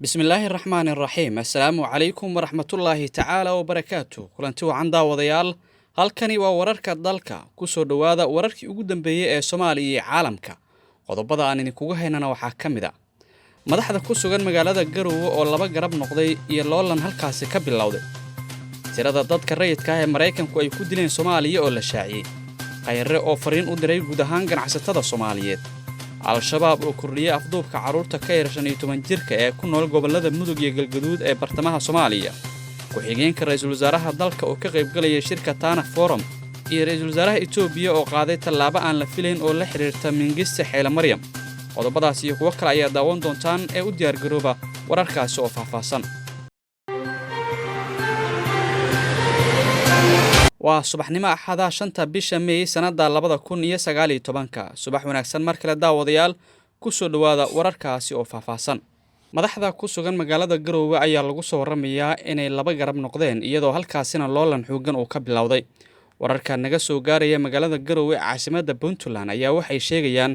بسم الله الرحمن الرحيم السلام عليكم ورحمة الله تعالى وبركاته kulanti wacan daawadayaal halkani waa wararka dalka ku soo dhawaada wararkii ugu dambeeyay ee Soomaaliya iyo caalamka qodobada aan idinkugu haynana waxaa ka mid ah madaxda ku sugan magaalada Garowe oo laba garab noqday iyo loolan halkaasi ka bilowday tirada dadka rayidka ah ee Mareykanku ay ku dileen Soomaaliya oo la shaaciyay qayre oo fariin u diray guud ahaan ganacsatada Soomaaliyeed al-shabaab oo kordhiyay afduubka carruurta ka yar 15 jirka ee ku nool gobolada Mudug iyo Galgaduud ee bartamaha Soomaaliya ku-xigeenka ra'iisul wasaaraha dalka oo ka qayb galaya shirka Tana Forum iyo ra'iisul wasaaraha Itoobiya oo qaaday tallaabo aan la filayn oo la xiriirta Mingiste Xeela Maryam qodobadaas iyo kuwa kale ayaa daawan doontaan ee u diyaar garooba wararkaasi oo faahfaahsan waa subaxnimo axada 5 bisha May sanada 2019 subax wanaagsan mar kale daawadayaal ku soo dhawaada wararkaasi oo faahfaahsan madaxda ku sugan magaalada Garowe ayaa lagu soo waramayaa inay laba garab noqdeen iyadoo halkaasina loolan xoogan uu ka bilowday wararka naga soo gaaraya magaalada Garowe caasimadda Puntland ayaa waxay sheegayaan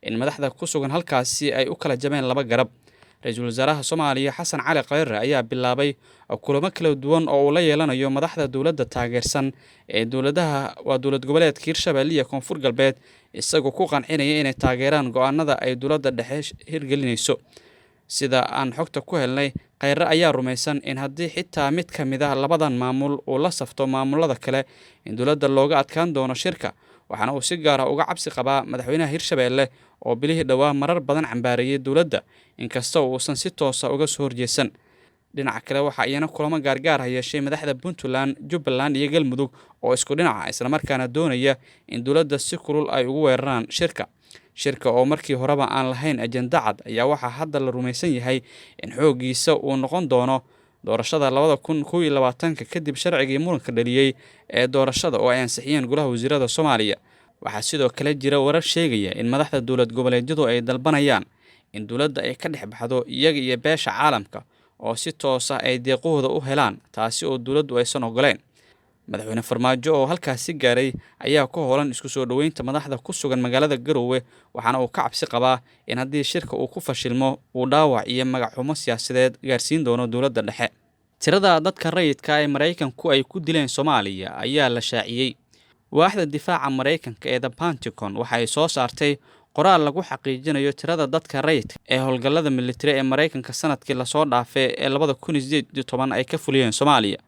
in madaxda ku sugan halkaasi ay u kala jabeen laba garab ra'iisul wasaaraha Soomaaliya Xasan Cali Khayre ayaa bilaabay kulamo kala duwan oo uu la yeelanayo madaxda dawladda taageersan ee dawlad goboleedka Hirshabelle iyo Koonfur Galbeed isagoo ku qancinaya inay taageeraan go'aanada ay dawladda dhexe hirgelinayso sida aan xogta ku helnay Khayre ayaa rumaysan in haddii xitaa mid ka mid ah labadan maamul uu la safto maamulada kale in dawladda looga adkaan doono shirka waxaana uu si gaar ah uga cabsi qabaa madaxweynaha Hirshabelle oo bilihii dhawaa marar badan cambaarayay dawladda inkasta oo uusan si toos ah uga soo horjeesan dhinaca kale waxa ayna kulamo gaargaar ah yeeshay madaxda Puntland, Jubbaland iyo Galmudug oo isku dhinaca isla markaana doonaya in dawladda si kulul ay ugu weeraraan shirka oo markii horeba aan lahayn ajenda cad ayaa waxa hadda la rumaysan yahay in xoogiisa uu noqon doono doorashada 2021 kadib sharcigii muranka dhaliyay ee doorashada oo ay ansixiyeen golaha wasiirada Soomaaliya waxa sidoo kale jira warar sheegaya in madaxda dawlad goboleedyadu ay dalbanayaan in dawladda ay ka dhex baxdo iyaga iyo beesha caalamka oo si toos ah ay deeqooda u helaan taasi oo dawladdu aysan ogoleen madaxweyne Farmaajo oo halkaasi gaaray ayaa ku hoolan isku soo dhaweynta madaxda ku sugan magaalada Garowe waxaana uu ka cabsi qabaa in haddii shirka uu ku fashilmo uu dhaawac iyo magac xumo siyaasadeed gaarsiin doono dawladda dhexe tirada dadka rayidka ee Mareykanku ay ku dileen Soomaaliya ayaa la shaaciyay waaxda difaaca Mareykanka ee The Pentagon waxay soo saartay qoraal lagu xaqiijinayo tirada dadka rayidka ee howlgallada militari ee Mareykanka sanadkii la soo dhaafay ee 2018 ay ka fuliyeen Soomaaliya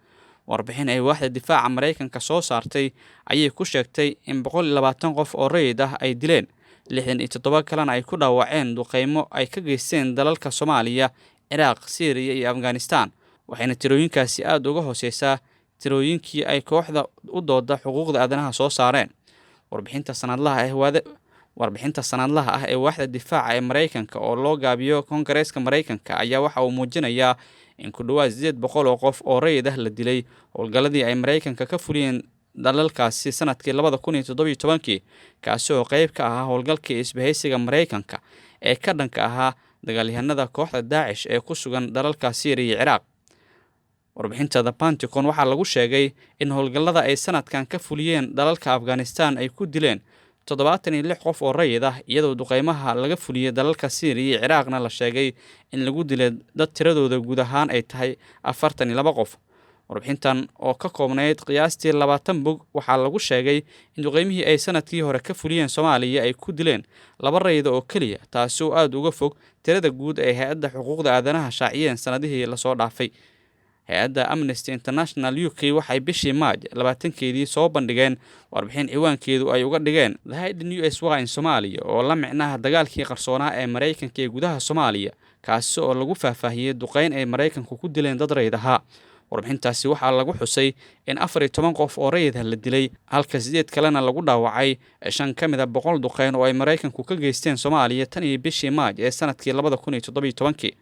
warbixin ay waaxda difaaca Mareykanka soo saartay ayay ku sheegtay in 120 qof oo rayid ah ay dileen 67 kalena ay ku dhaawaceen duqeymo ay ka geysteen dalalka Soomaaliya, Ciraaq, Syria iyo Afghanistan waxayna tirooyinkaasi aad uga hooseysaa tirooyinkii ay kooxda u dooda xuquuqda aadanaha soo saareen warbixinta sanadlaha ah ee waaxda difaaca ee Mareykanka oo loo gaabiyo Koongareeska Mareykanka ayaa waxa uu muujinayaa in ku dhawaad 800 oo qof oo rayid ah la dilay howlgalladii ay Mareykanka ka fuliyeen dalalkaasi sanadkii 2017 kaasi oo qayb ka ahaa howlgalkii isbahaysiga Mareykanka ee ka dhanka ahaa dagaalyahanada kooxda Daesh ee ku sugan dalalka Syria iyo Ciraaq warbixinta The Pentagon waxaa lagu sheegay in howlgallada ay sanadkan ka fuliyeen dalalka Afghanistan ay ku dileen 76 qof oo rayid ah iyadoo duqeymaha laga fuliyay dalalka Syria iyo Ciraaqna la sheegay in lagu dilay dad tiradooda guud ahaan ay tahay 42 qof warbixintan oo ka koobnayd qiyaastii 20 bog waxaa lagu sheegay in duqeymihii ay sanadkii hore ka fuliyeen Soomaaliya ay ku dileen laba rayid oo kaliya taasi oo aad uga fog tirada guud ee hay'adda xuquuqda aadanaha shaaciyeen sanadihii la soo dhaafay hay'adda Amnesty International UK waxay bishii Maaj 20keedii soo bandhigeen warbixin ciwaankeedu ay uga dhigeen The Hidden US War in Somalia oo la micnaha dagaalkii qarsoonaa ee Mareykanka ee gudaha Soomaaliya kaasi oo lagu faahfaahiyay duqeyn ay Mareykanku ku dileen dad rayid ah warbixintaasi waxaa lagu xusay in 14 qof oo rayid ah la dilay halka 8 kalena lagu dhaawacay 5 ka mid ah 100 duqeyn oo ay Mareykanku ka geysteen Soomaaliya tan iyo bishii Maaj ee sanadkii 2017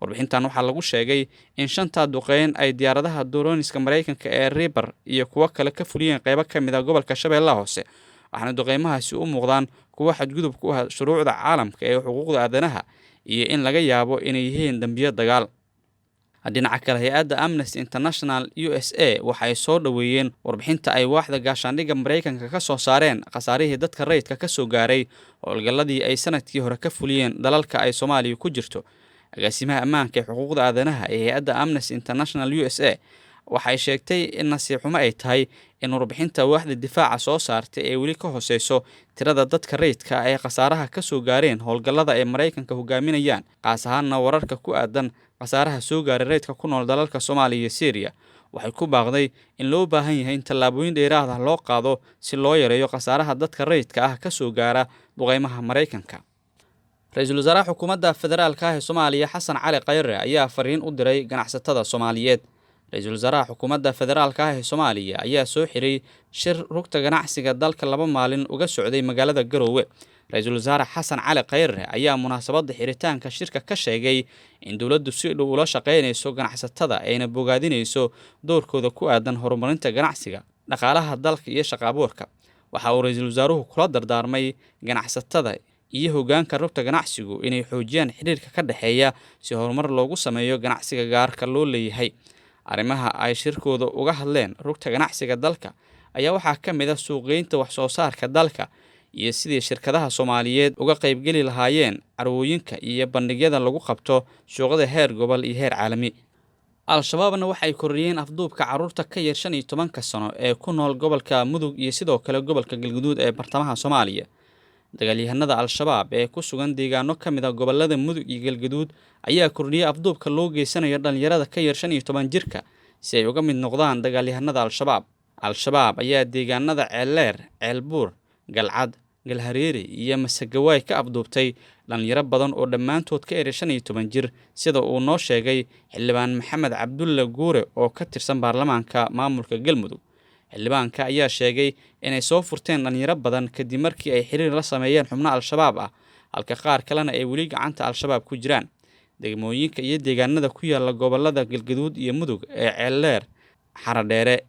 warbixintan waxaa lagu sheegay in 5 duqeyn ay diyaaradaha droniska Mareykanka ee Reaper iyo kuwa kale ka fuliyeen qaybo ka mid ah gobolka Shabeellaha Hoose waxaana duqeymahaasi u muuqdaan kuwa xadgudub ku ah shuruucda caalamka ee xuquuqda aadanaha iyo in laga yaabo inay yihiin dambiyo dagaal dhinaca kale hay'adda Amnesty International USA waxay soo dhaweeyeen warbixinta ay waaxda gaashaandhigga Mareykanka ka soo saareen khasaarihii dadka rayidka ka soo gaaray howlgalladii ay sanadkii hore ka fuliyeen dalalka ay Soomaaliya ku jirto agaasimaha ammaanka ee xuquuqda aadanaha ee hay-adda Amnesty International USA waxay sheegtay in nasiib xumo ay tahay in warbixinta waaxda difaaca soo saartay ee weli ka hooseyso tirada dadka rayidka ee khasaaraha ka soo gaareen howlgallada ay Mareykanka hogaaminayaan, qaas ahaanna wararka ku aadan khasaaraha soo gaaray rayidka ku nool dalalka Soomaaliya iyo Syria. Waxay ku baaqday in loo baahan yahay in tallaabooyin dheeraad ah loo qaado si loo yareeyo khasaaraha dadka rayidka ah ka soo gaara duqeymaha Mareykanka. Ra'iisul Wasaaraha Xukuumadda Federaalka ah ee Soomaaliya Xasan Cali Khayre ayaa fariin u diray ganacsatada Soomaaliyeed. Ra'iisul Wasaaraha Xukuumadda Federaalka ah ee Soomaaliya ayaa soo xiray shir rugta ganacsiga dalka 2 maalin uga socday magaalada Garowe. Ra'iisul Wasaare Xasan Cali Khayre ayaa munaasabadda xiritaanka shirka ka sheegay in dawladdu si dhow ula shaqeynayso ganacsatada ayna bogaadinayso doorkooda ku aadan horumarinta ganacsiga, dhaqaalaha dalka iyo shaqo abuurka. Waxa uu ra'iisul wasaaruhu kula dardaarmay ganacsatada iyo hoggaanka rugta ganacsigu inay xoojiyaan xiriirka ka dhexeeya si horumar loogu sameeyo ganacsiga gaarka loo leeyahay. Arrimaha ay shirkooda uga hadleen rugta ganacsiga dalka ayaa waxaa ka mid ah suuqgeynta wax soo saarka dalka iyo sidii shirkadaha Soomaaliyeed uga qaybgeli lahaayeen carwooyinka iyo bandhigyada lagu qabto suuqyada heer gobol iyo heer caalami. Al-shabaabna waxay korriyeen afduubka carruurta ka yar 15 sano ee ku nool gobolka Mudug iyo sidoo kale gobolka Galgaduud ee bartamaha Soomaaliya. Dagaalyahanada Al-shabaab ee ku sugan deegaano ka mid ah gobolada Mudug iyo Galgaduud ayaa kordhiyay afduubka loo geysanayo dhalinyarada ka yar 15 jirka si ay uga mid noqdaan dagaalyahanada Al-shabaab. Al-shabaab ayaa deegaanada Ceeleer, Ceelbuur, Galcad, Galhareeri iyo Masagawaay ka afduubtay dhalinyaro badan oo dhammaantood ka yar 15 jir sida uu noo sheegay xildhibaan Maxamed Cabdulle Guure oo ka tirsan baarlamaanka maamulka Galmudug. Xildhibaanka ayaa sheegay inay soo furteen dhalinyaro badan kadib markii ay xiriir la sameeyeen xubno Al-shabaab ah, halka qaar kalena ay weli gacanta Al-shabaab ku jiraan. Degmooyinka iyo deegaanada ku yaala gobolada Galgaduud iyo Mudug ee Ceeleer, Xaradheere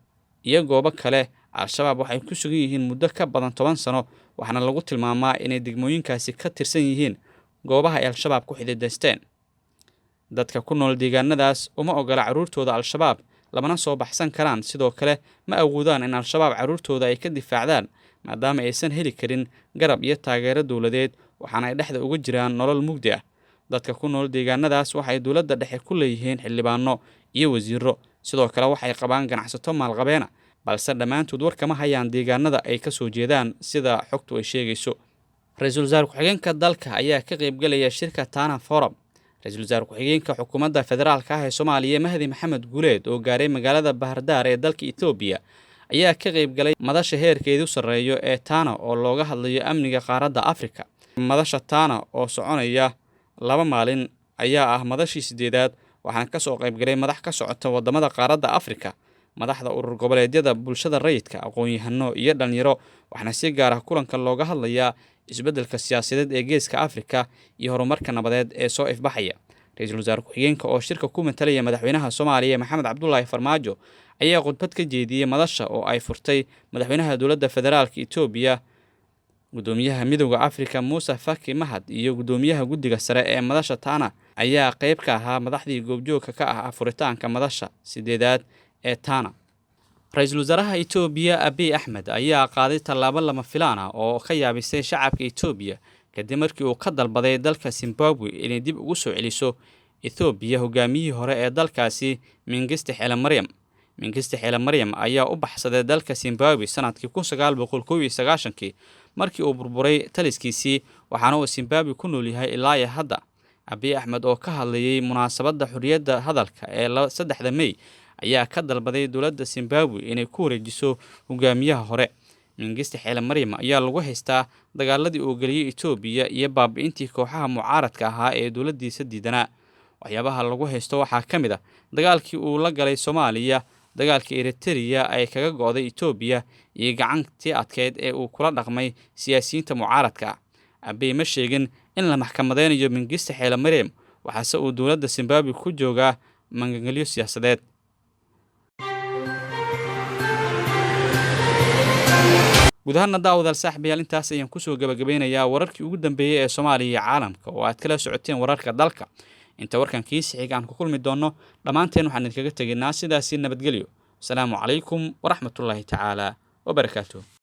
iyo goobo kale, Al-shabaab waxay ku sugan yihiin muddo ka badan 10 sano, waxaana lagu tilmaamaa inay degmooyinkaasi ka tirsan yihiin goobaha ay Al-shabaab ku xididaysteen. Dadka ku nool deegaanadaas uma ogola carruurtooda Al-shabaab lamana soo baxsan karaan, sidoo kale ma awoodaan in Al-shabaab carruurtooda ay ka difaacdaan maadaama aysan heli karin garab iyo taageero dawladeed, waxaana ay dhexda uga jiraan nolol mugdi ah. Dadka ku nool deegaanadaas waxay dawladda dhexe ku leeyihiin xildhibaano iyo wasiirro, sidoo kale waxay qabaan ganacsato maalqabeena, balse dhammaantood war kama hayaan deegaanada ay ka soo jeedaan sida xogtu ay sheegayso. Ra'iisul Wasaare Ku-xigeenka dalka ayaa ka qaybgalaya shirka Tana Forum. Ra'iisul Wasaare Ku-xigeenka Xukuumadda Federaalka ah ee Soomaaliya Mahdi Maxamed Guuleed oo gaaray magaalada Bahardar ee dalka Itoobiya ayaa ka qaybgalay madasha heerkeedu sarreeyo ee Tana oo looga hadlayo amniga qaaradda Afrika. Madasha Tana oo soconaya 2 maalin ayaa ah madashii 8aad, waxaana ka soo qaybgalay madax ka socota wadamada qaaradda Afrika, madaxda urur goboleedyada bulshada rayidka, aqoon-yahano iyo dhalinyaro, waxaana si gaar ah kulanka looga hadlayaa isbeddelka siyaasadeed ee geeska Afrika iyo horumarka nabadeed ee soo ifbaxaya. Ra'iisul Wasaare Ku-xigeenka oo shirka ku matalaya madaxweynaha Soomaaliya Maxamed Cabdullaahi Farmaajo ayaa khudbad ka jeediyay madasha oo ay furtay madaxweynaha dowladda federaalka Itoobiya, gudoomiyaha Midowga Afrika Muuse Faki Mahad iyo gudoomiyaha guddiga sare ee madasha Tana ayaa qayb ka ahaa madaxdii goobjoogka ka ah furitaanka madasha 8aad ee Tana. Ra'iisul Wasaaraha Itoobiya Abiy Ahmed ayaa qaaday tallaabo lama filaan ah oo ka yaabisay shacabka Itoobiya kadib markii uu ka dalbaday dalka Zimbabwe inay dib ugu soo celiso Itoobiya hogaamiyihii hore ee dalkaasi Mengistu Haile Mariam. Mengistu Haile Mariam ayaa u baxsaday dalka Zimbabwe sanadkii 1991 markii uu burburay taliskiisii, waxaana uu Zimbabwe ku nool yahay ilaa iyo hadda. Abiy Ahmed oo ka hadlayay munaasabadda xurriyadda hadalka ee 3 May ayaa ka dalbaday dowladda Zimbabwe inay ku wareejiso hogaamiyaha hore. Mengistu Haile Mariam ayaa lagu haystaa dagaaladii uu geliyay Itoobiya iyo baabi'intii kooxaha mucaaradka ahaa ee dowladdiisa diidanaa. Waxyaabaha lagu haysto waxaa ka mid ah dagaalkii uu la galay Soomaaliya, dagaalkii Eritrea ay kaga go'day Itoobiya iyo gacantii adkeyd ee uu kula dhaqmay siyaasiyiinta mucaaradka. Abiy ma sheegin in la maxkamadeynayo Mengistu Haile Mariam, waxaase uu dowladda Zimbabwe ku joogaa magangelyo siyaasadeed. guud ahaan daawadayaal saaxiibayaal intaas ayaan kusoo gabagabeynayaa wararkii ugu dambeeyay ee Soomaaliya iyo caalamka oo aad kala socoteen wararka dalka. inta warkan kiisi xiga aan ku kulmi doono dhamaanteen waxaan idinkaga tegaynaa sidaasi nabadgelyo. Assalaamu calaykum waraxmatullaahi tacaala wabarakaatuh.